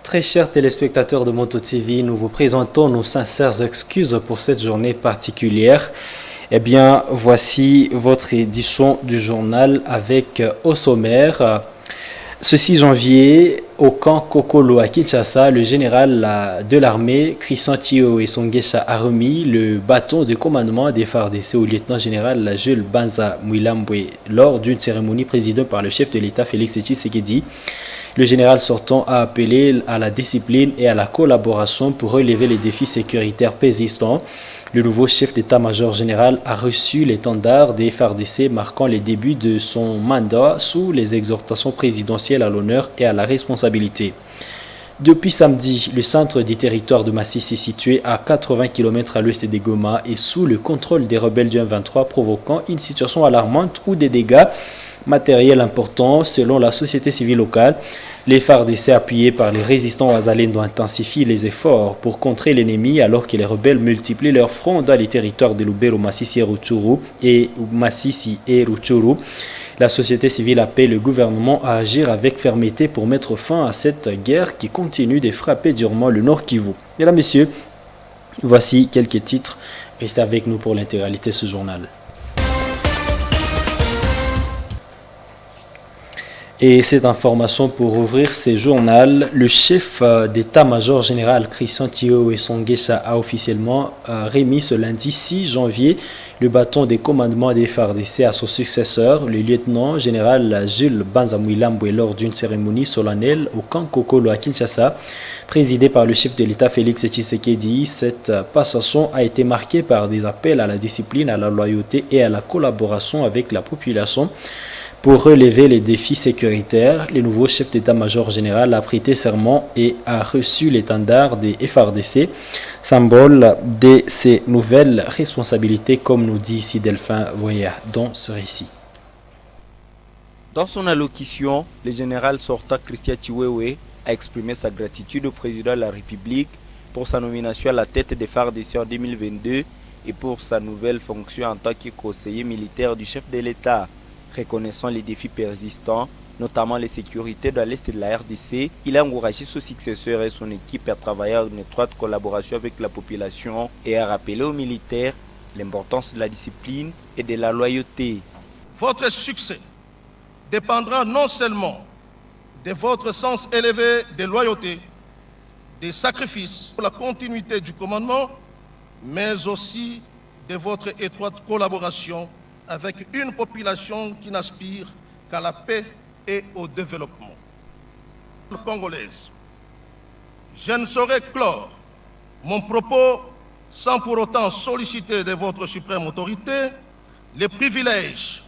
Très chers téléspectateurs de Moto TV, nous vous présentons nos sincères excuses pour cette journée particulière. Eh bien, voici votre édition du journal avec au sommaire. Ce 6 janvier, au camp Kokolo à Kinshasa, le général de l'armée, Christian Thio et Songesha a remis le bâton de commandement des FARDC au lieutenant-général Jules Banza Mouilambwe lors d'une cérémonie présidée par le chef de l'État Félix Tshisekedi. Le général sortant a appelé à la discipline et à la collaboration pour relever les défis sécuritaires persistants. Le nouveau chef d'état-major général a reçu l'étendard des FARDC marquant les débuts de son mandat sous les exhortations présidentielles à l'honneur et à la responsabilité. Depuis samedi, le centre du territoire de Massissi, situé à 80 km à l'ouest de Goma, est sous le contrôle des rebelles du M23, provoquant une situation alarmante ou des dégâts matériels importants selon la société civile locale. Les FARDC appuyés par les résistants Ouazalendo intensifient les efforts pour contrer l'ennemi alors que les rebelles multiplient leurs fronts dans les territoires de Lubero, Massissi et Rutshuru. La société civile appelle le gouvernement à agir avec fermeté pour mettre fin à cette guerre qui continue de frapper durement le Nord Kivu. Mesdames, Messieurs, voici quelques titres. Restez avec nous pour l'intégralité de ce journal. Et cette information pour ouvrir ce journal, le chef d'état-major général Christian Thio et Songesha a officiellement remis ce lundi 6 janvier le bâton des commandements des FARDC à son successeur, le lieutenant général Jules Banza Mouilambwe, lors d'une cérémonie solennelle au camp Kokolo à Kinshasa, présidée par le chef de l'État Félix Tshisekedi. Cette passation a été marquée par des appels à la discipline, à la loyauté et à la collaboration avec la population. Pour relever les défis sécuritaires, le nouveau chef d'état-major général a prêté serment et a reçu l'étendard des FARDC, symbole de ses nouvelles responsabilités, comme nous dit ici Delphin Voya dans ce récit. Dans son allocution, le général sortant Christian Chiwewe a exprimé sa gratitude au président de la République pour sa nomination à la tête des FARDC en 2022 et pour sa nouvelle fonction en tant que conseiller militaire du chef de l'État. Reconnaissant les défis persistants, notamment les sécurités dans l'Est de la RDC, il a encouragé son successeur et son équipe à travailler en étroite collaboration avec la population et a rappelé aux militaires l'importance de la discipline et de la loyauté. Votre succès dépendra non seulement de votre sens élevé de loyauté, des sacrifices pour la continuité du commandement, mais aussi de votre étroite collaboration avec une population qui n'aspire qu'à la paix et au développement. Congolaise, je ne saurais clore mon propos sans pour autant solliciter de votre suprême autorité le privilège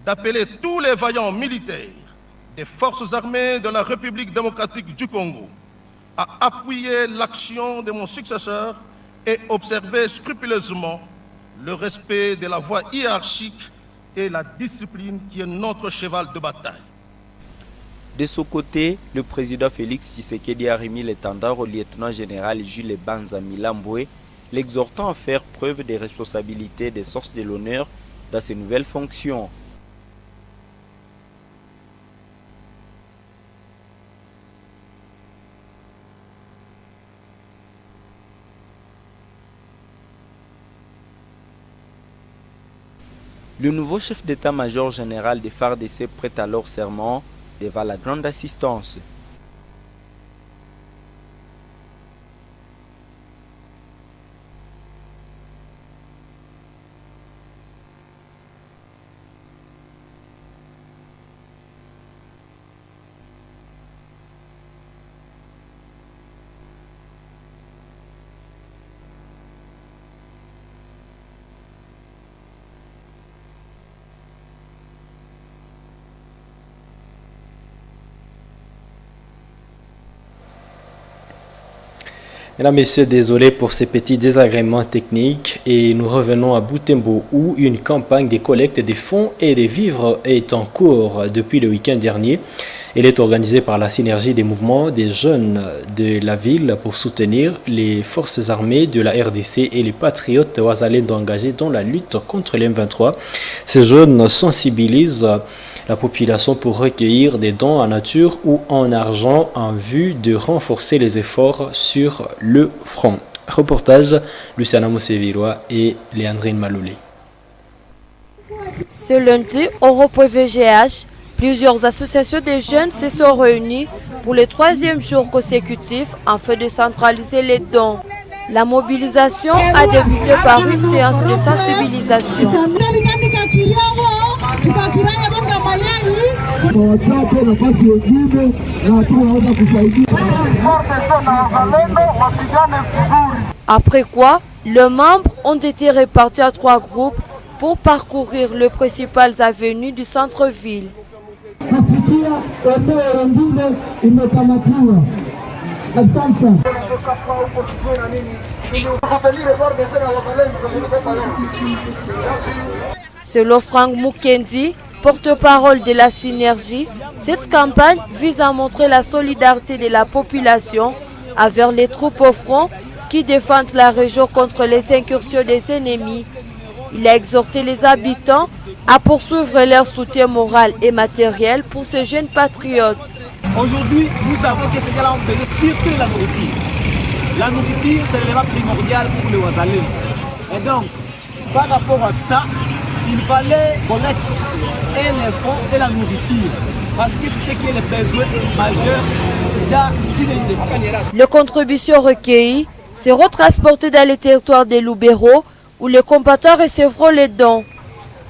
d'appeler tous les vaillants militaires des forces armées de la République démocratique du Congo à appuyer l'action de mon successeur et observer scrupuleusement le respect de la voie hiérarchique et la discipline qui est notre cheval de bataille. De son côté, le président Félix Tshisekedi a remis l'étendard au lieutenant-général Jules Banza Mouilambwe, l'exhortant à faire preuve des responsabilités des sources de l'honneur dans ses nouvelles fonctions. Le nouveau chef d'état-major général des FARDC prête alors serment devant la grande assistance. Mesdames, Messieurs, désolé pour ces petits désagréments techniques et nous revenons à Butembo où une campagne de collecte des fonds et des vivres est en cours depuis le week-end dernier. Elle est organisée par la synergie des mouvements des jeunes de la ville pour soutenir les forces armées de la RDC et les patriotes ouazalendo engagés dans la lutte contre les M23. Ces jeunes sensibilisent la population pour recueillir des dons en nature ou en argent en vue de renforcer les efforts sur le front. Reportage Luciana Mousseviroa et Léandrine Maloulé. Ce lundi, au repos VGH, plusieurs associations de jeunes se sont réunies pour le 3e jour consécutif afin de centraliser les dons. La mobilisation a débuté par une séance de sensibilisation. Après quoi, les membres ont été répartis à 3 groupes pour parcourir les principales avenues du centre-ville. Selon Frank Mukendi, porte-parole de la synergie, cette campagne vise à montrer la solidarité de la population envers les troupes au front qui défendent la région contre les incursions des ennemis. Il a exhorté les habitants à poursuivre leur soutien moral et matériel pour ces jeunes patriotes. Aujourd'hui, nous savons que ces gars-là ont besoin surtout de la nourriture. La nourriture, c'est l'élément primordial pour les Ouazalem. Et donc, par rapport à ça, il fallait connaître un effort de la nourriture. Parce que c'est ce qui est le besoin majeur dans l'île. Les contributions recueillies seront transportées dans les territoires des Lubero où les combattants recevront les dons.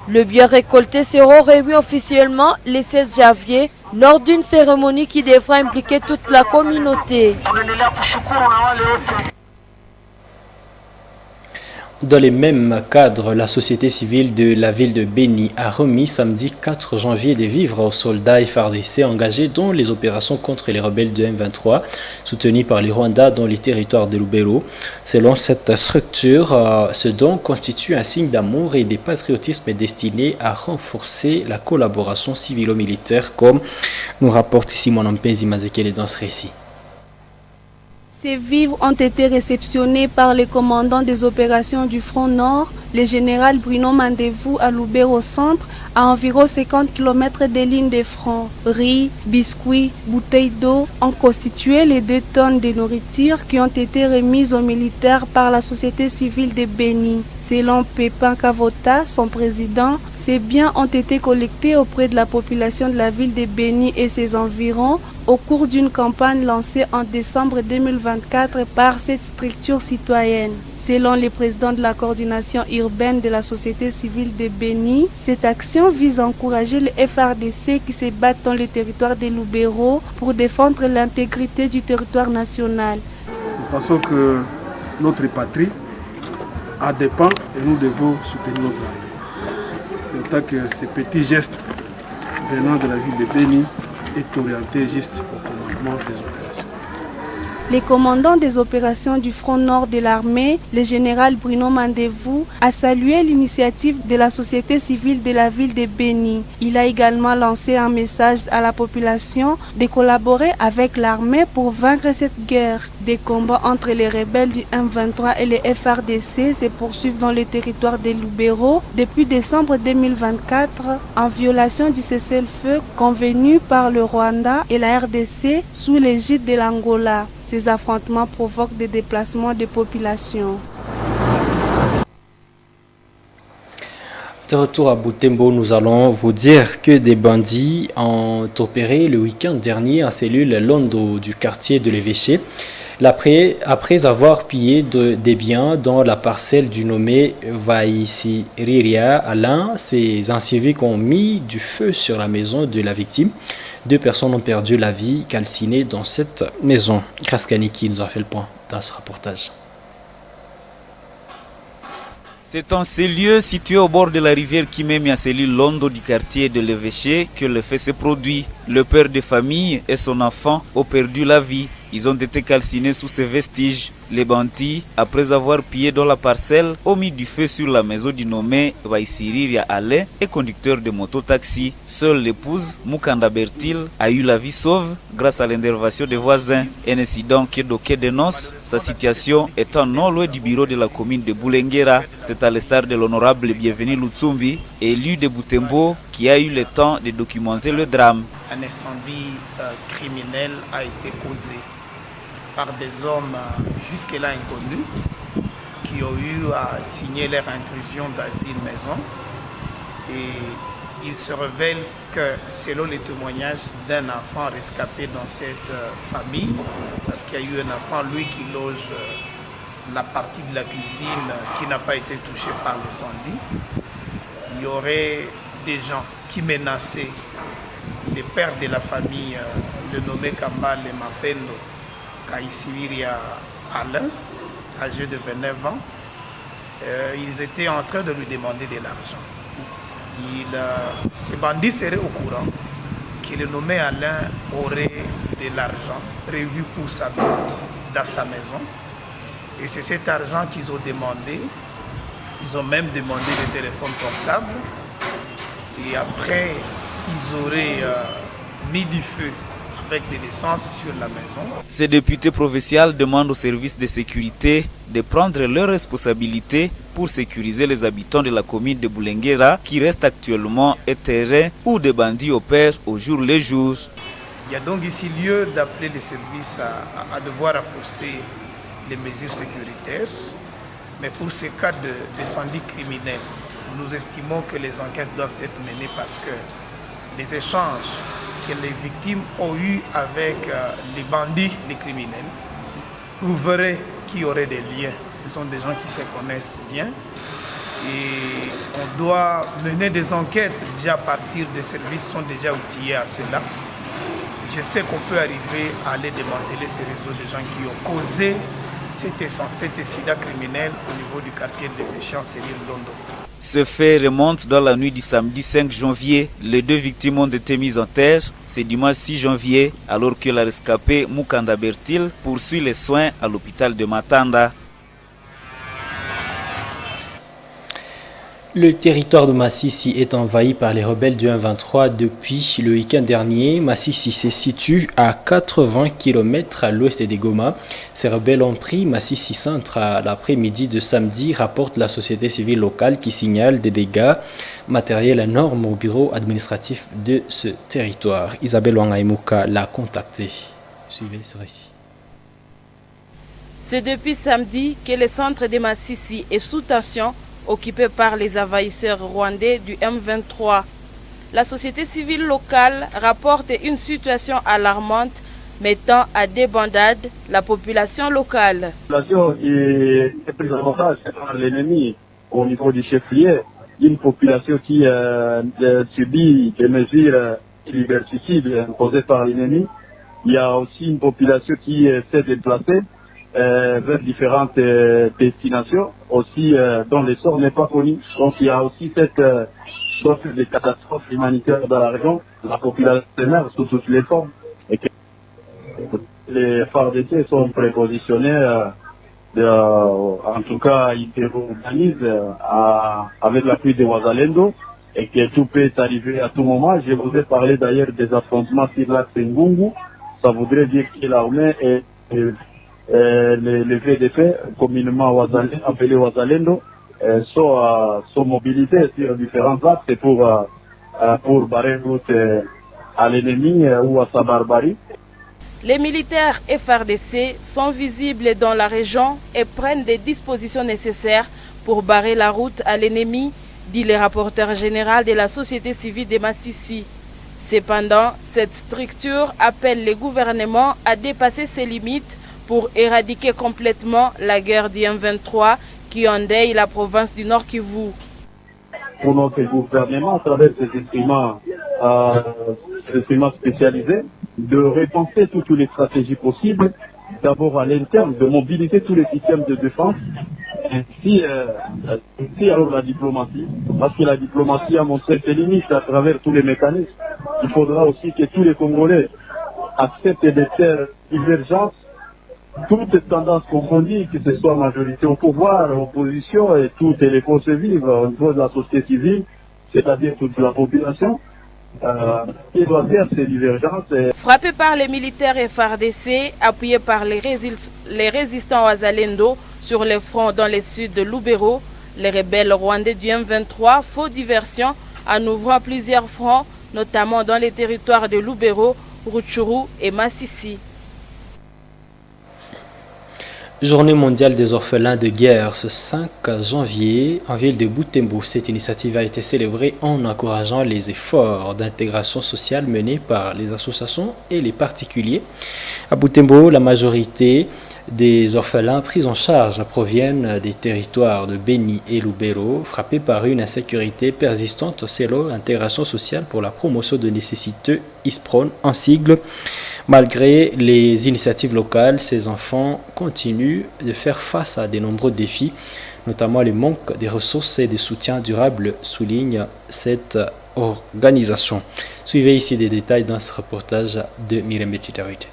Le bien récolté sera remis officiellement le 16 janvier lors d'une cérémonie qui devra impliquer toute la communauté. Dans les mêmes cadres, la société civile de la ville de Beni a remis samedi 4 janvier des vivres aux soldats FARDC engagés dans les opérations contre les rebelles de M23, soutenus par les Rwandais dans les territoires de Lubero. Selon cette structure, ce don constitue un signe d'amour et de patriotisme destiné à renforcer la collaboration civilo-militaire, comme nous rapporte ici mon Mpenzi Mazekele dans ce récit. Ces vivres ont été réceptionnés par les commandants des opérations du Front Nord, le général Bruno Mandevou à Lubero Centre, à environ 50 km des lignes de front. Riz, biscuits, bouteilles d'eau ont constitué les 2 tonnes de nourriture qui ont été remises aux militaires par la société civile de Beni. Selon Pépin Kavota, son président, ces biens ont été collectés auprès de la population de la ville de Beni et ses environs au cours d'une campagne lancée en décembre 2024 par cette structure citoyenne. Selon le président de la coordination urbaine de la société civile de Beni, cette action vise à encourager les FARDC qui se battent dans le territoire de Lubero pour défendre l'intégrité du territoire national. Nous pensons que notre patrie a des pans et nous devons soutenir notre armée. C'est pour ça que ces petits gestes venant de la ville de Beni est orienté juste au commandement des opérations. Les commandants des opérations du Front Nord de l'armée, le général Bruno Mandevou, a salué l'initiative de la société civile de la ville de Beni. Il a également lancé un message à la population de collaborer avec l'armée pour vaincre cette guerre. Des combats entre les rebelles du M23 et les FARDC se poursuivent dans le territoire de Lubero depuis décembre 2024 en violation du cessez-le-feu convenu par le Rwanda et la RDC sous l'égide de l'Angola. Ces affrontements provoquent des déplacements de population. De retour à Butembo, nous allons vous dire que des bandits ont opéré le week-end dernier en cellule Londo du quartier de l'évêché. Après avoir pillé des biens dans la parcelle du nommé Vaisiriria Alain, ces inciviques ont mis du feu sur la maison de la victime. 2 personnes ont perdu la vie calcinées dans cette maison. Kraskaniki nous a fait le point dans ce reportage. C'est en ce lieu situé au bord de la rivière Kimemi à cellule Londo du quartier de l'évêché que le fait s'est produit. Le père de famille et son enfant ont perdu la vie. Ils ont été calcinés sous ces vestiges. Les bandits, après avoir pillé dans la parcelle, ont mis du feu sur la maison du nommé Vaisiriria Ale et conducteur de moto-taxi. Seule l'épouse, Mukanda Bertil, a eu la vie sauve grâce à l'intervention des voisins. Un incident que Doké dénonce, sa situation étant non loin du bureau de la commune de Boulenguera. C'est à l'instar de l'honorable Bienvenu Lutsumbi, élu de Boutembo, qui a eu le temps de documenter le drame. Un incendie criminel a été causé par des hommes jusque-là inconnus qui ont eu à signer leur intrusion d'asile maison. Et il se révèle que selon les témoignages d'un enfant rescapé dans cette famille, parce qu'il y a eu un enfant, lui, qui loge la partie de la cuisine qui n'a pas été touchée par l'incendie, il y aurait des gens qui menaçaient les pères de la famille, le nommé Kambale Mapendo Kaisiviria Alain, âgé de 29 ans. Ils étaient en train de lui demander de l'argent. Ces bandits seraient au courant que le nommé Alain aurait de l'argent prévu pour sa dot dans sa maison. Et c'est cet argent qu'ils ont demandé. Ils ont même demandé le téléphone portable. Et après, ils auraient mis du feu avec de l'essence sur la maison. Ces députés provinciaux demandent aux services de sécurité de prendre leurs responsabilités pour sécuriser les habitants de la commune de Boulenguera qui reste actuellement un terrain où des bandits opèrent au jour le jour. Il y a donc ici lieu d'appeler les services à devoir renforcer les mesures sécuritaires. Mais pour ces cas d'incendie criminel, nous estimons que les enquêtes doivent être menées parce que les échanges que les victimes ont eus avec les bandits, les criminels, prouveraient qu'il y aurait des liens. Ce sont des gens qui se connaissent bien et on doit mener des enquêtes déjà à partir des services qui sont déjà outillés à cela. Je sais qu'on peut arriver à aller démanteler ces réseaux de gens qui ont causé cet incident criminel au niveau du quartier de Péchan, Cyril Londo. Ce fait remonte dans la nuit du samedi 5 janvier. Les deux victimes ont été mises en terre. C'est dimanche 6 janvier, alors que la rescapée Mukanda Bertil poursuit les soins à l'hôpital de Matanda. Le territoire de Massissi est envahi par les rebelles du M23 depuis le week-end dernier. Massissi se situe à 80 km à l'ouest des Goma. Ces rebelles ont pris Massissi Centre à l'après-midi de samedi, rapporte la société civile locale qui signale des dégâts matériels énormes au bureau administratif de ce territoire. Isabelle Wangaïmouka l'a contacté. Suivez ce récit. C'est depuis samedi que le centre de Massissi est sous tension, occupé par les envahisseurs rwandais du M23. La société civile locale rapporte une situation alarmante mettant à débandade la population locale. La population est prise en otage par l'ennemi au niveau du chef-lieu. Une population qui subit des mesures liberticides imposées par l'ennemi. Il y a aussi une population qui s'est déplacée vers différentes destinations, aussi dont le sort n'est pas connu. Donc il y a aussi cette sorte de catastrophe humanitaire dans la région. La population meurt sous toutes les formes. Et que les FARDC sont prépositionnés, en tout cas ils se organisent avec l'appui de Wazalendo et que tout peut arriver à tout moment. Je vous ai parlé d'ailleurs des affrontements sur l'axe Ngungu. Ça voudrait dire que l'armée est les VDP, communément appelés Wazalendo, sont mobilisés sur différents axes pour barrer route à l'ennemi ou à sa barbarie. Les militaires FARDC sont visibles dans la région et prennent des dispositions nécessaires pour barrer la route à l'ennemi, dit le rapporteur général de la société civile de Massissi. Cependant, cette structure appelle le gouvernement à dépasser ses limites pour éradiquer complètement la guerre du M23 qui endeuille la province du Nord Kivu. Pour notre gouvernement, à travers ces instruments spécialisés, de repenser toutes les stratégies possibles, d'abord à l'interne, de mobiliser tous les systèmes de défense, ainsi alors la diplomatie, parce que la diplomatie a montré ses limites à travers tous les mécanismes. il faudra aussi que tous les Congolais acceptent de faire divergence, toutes tendances confondues, que ce soit majorité au pouvoir, opposition et toutes les forces vives au niveau de la société civile, c'est-à-dire toute la population, qui doit faire ces divergences. Frappé par les militaires FARDC, appuyé par les résistants Wazalendo sur les fronts dans le sud de Lubero, les rebelles rwandais du M23 font diversion en ouvrant plusieurs fronts, notamment dans les territoires de Lubero, Rutshuru et Massissi. Journée mondiale des orphelins de guerre ce 5 janvier en ville de Butembo. Cette initiative a été célébrée en encourageant les efforts d'intégration sociale menés par les associations et les particuliers. À Butembo, la majorité des orphelins pris en charge proviennent des territoires de Beni et Lubero, frappés par une insécurité persistante selon l'intégration sociale pour la promotion de nécessité ISPRON en sigle. Malgré les initiatives locales, ces enfants continuent de faire face à de nombreux défis, notamment le manque des ressources et des soutiens durables, souligne cette organisation. Suivez ici des détails dans ce reportage de Mirembe Chitarite.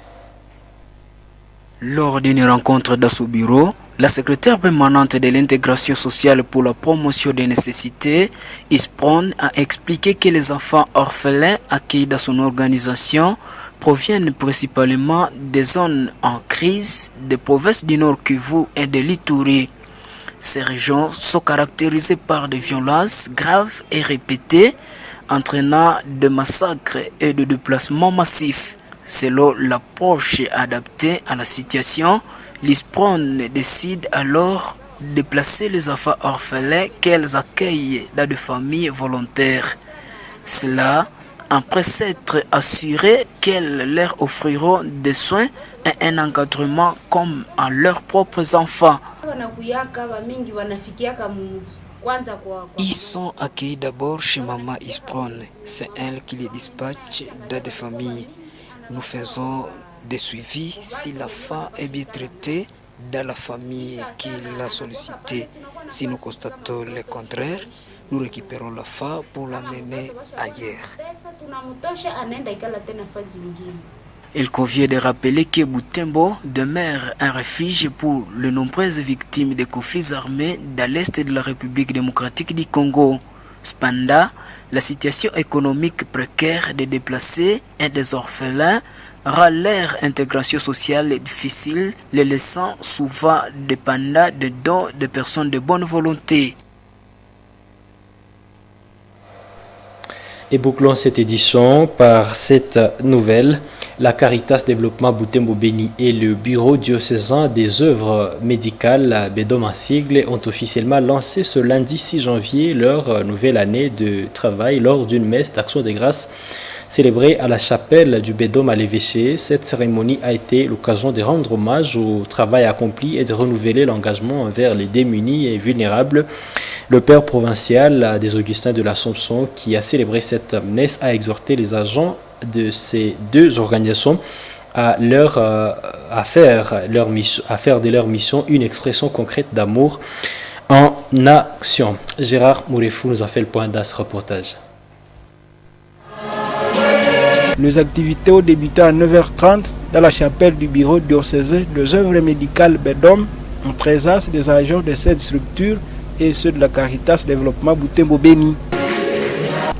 Lors d'une rencontre dans ce bureau, la secrétaire permanente de l'intégration sociale pour la promotion des nécessités, ISPRON, a expliqué que les enfants orphelins accueillis dans son organisation proviennent principalement des zones en crise des provinces du Nord Kivu et de l'Ituri. Ces régions sont caractérisées par des violences graves et répétées, entraînant des massacres et des déplacements massifs. Selon l'approche adaptée à la situation, l'ISPRON décide alors de placer les enfants orphelins qu'elles accueillent dans des familles volontaires. Cela après s'être assuré qu'elles leur offriront des soins et un encadrement comme à leurs propres enfants. Ils sont accueillis d'abord chez Maman ISPRON. C'est elle qui les dispatche dans des familles. Nous faisons des suivis si l'enfant est bien traité dans la famille qui l'a sollicité. Si nous constatons le contraire, nous récupérons l'enfant pour l'amener ailleurs. Il convient de rappeler que Butembo demeure un refuge pour les nombreuses victimes des conflits armés dans l'est de la République démocratique du Congo. Cependant, la situation économique précaire des déplacés et des orphelins rend leur intégration sociale difficile, les laissant souvent dépendants des dons de personnes de bonne volonté. Et bouclons cette édition par cette nouvelle. La Caritas Développement Butembo Beni et le Bureau diocésain des œuvres médicales Bedom en sigle ont officiellement lancé ce lundi 6 janvier leur nouvelle année de travail lors d'une messe d'action de grâce célébrée à la chapelle du Bedom à l'évêché. Cette cérémonie a été l'occasion de rendre hommage au travail accompli et de renouveler l'engagement envers les démunis et vulnérables. Le père provincial des Augustins de l'Assomption, qui a célébré cette messe, a exhorté les agents de ces deux organisations à faire de leur mission une expression concrète d'amour en action. Gérard Mourefou nous a fait le point dans ce reportage. Les activités ont débuté à 9h30 dans la chapelle du bureau diocésain des œuvres médicales Bedom en présence des agents de cette structure et ceux de la Caritas Développement Butembo Beni.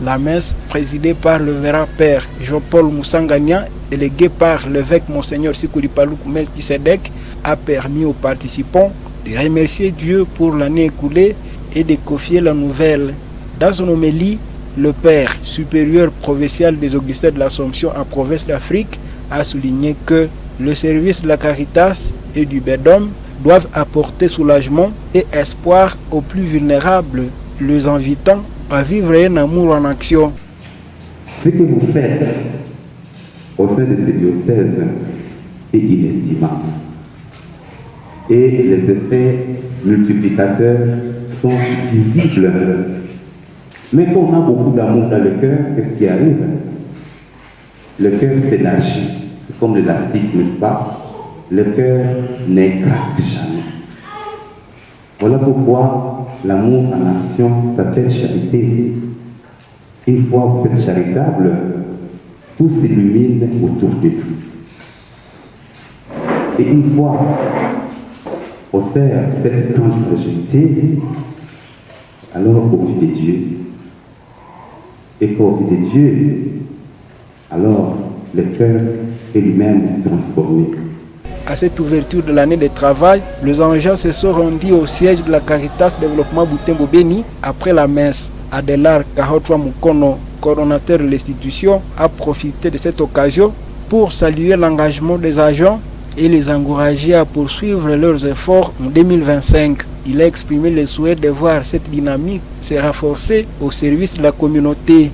La messe, présidée par le Vera Père Jean-Paul Moussangania, délégué par l'évêque Monseigneur Sikoulipaloukou Melchisedek, a permis aux participants de remercier Dieu pour l'année écoulée et de confier la nouvelle. Dans son homélie, le Père supérieur provincial des Augustins de l'Assomption en province d'Afrique a souligné que le service de la Caritas et du Bedom doivent apporter soulagement et espoir aux plus vulnérables, les invitant à vivre un amour en action. Ce que vous faites au sein de ces diocèses est inestimable. Et les effets multiplicateurs sont visibles. Mais quand on a beaucoup d'amour dans le cœur, qu'est-ce qui arrive? Le cœur s'élargit. C'est comme l'élastique, n'est-ce pas? Le cœur ne craque jamais. Voilà pourquoi l'amour en action s'appelle charité. Une fois vous êtes charitable, tout s'illumine autour de vous. Et une fois au sein cette grande fragilité, alors au vu de Dieu, et qu'au vu de Dieu, alors le cœur est lui-même transformé. À cette ouverture de l'année de travail, les agents se sont rendus au siège de la Caritas Développement Butembo Beni après la messe. Adelar Kahotwa Mukono, coordonnateur de l'institution, a profité de cette occasion pour saluer l'engagement des agents et les encourager à poursuivre leurs efforts en 2025. Il a exprimé le souhait de voir cette dynamique se renforcer au service de la communauté.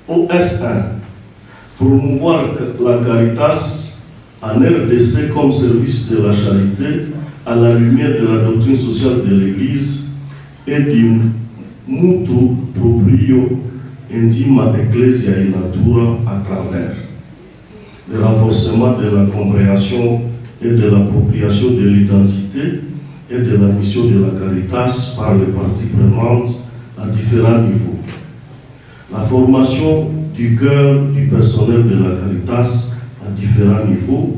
OS1, promouvoir la Caritas en RDC comme service de la charité à la lumière de la doctrine sociale de l'Église et du mutu proprio intima ecclesia in natura à travers le renforcement de la compréhension et de l'appropriation de l'identité et de la mission de la Caritas par les parties prenantes à différents niveaux. La formation du cœur du personnel de la Caritas à différents niveaux,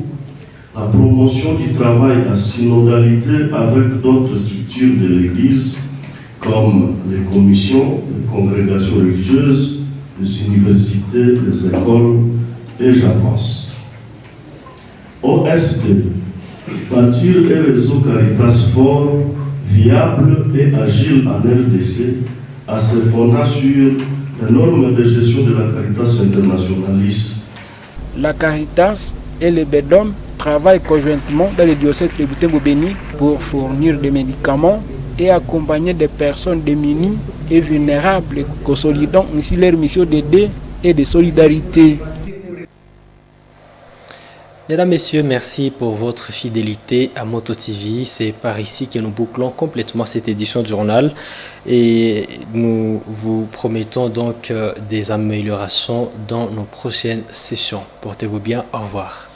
la promotion du travail à synodalité avec d'autres structures de l'Église comme les commissions, les congrégations religieuses, les universités, les écoles et j'en passe. OSD, bâtir un réseau Caritas fort, viable et agile en RDC, à se fondant sur les normes de gestion de la Caritas internationaliste. La Caritas et le BEDOM travaillent conjointement dans le diocèse de Butembo Beni pour fournir des médicaments et accompagner des personnes démunies et vulnérables, consolidant ainsi leur mission d'aider et de solidarité. Mesdames, Messieurs, merci pour votre fidélité à Moto TV. C'est par ici que nous bouclons complètement cette édition du journal et nous vous promettons donc des améliorations dans nos prochaines sessions. Portez-vous bien, au revoir.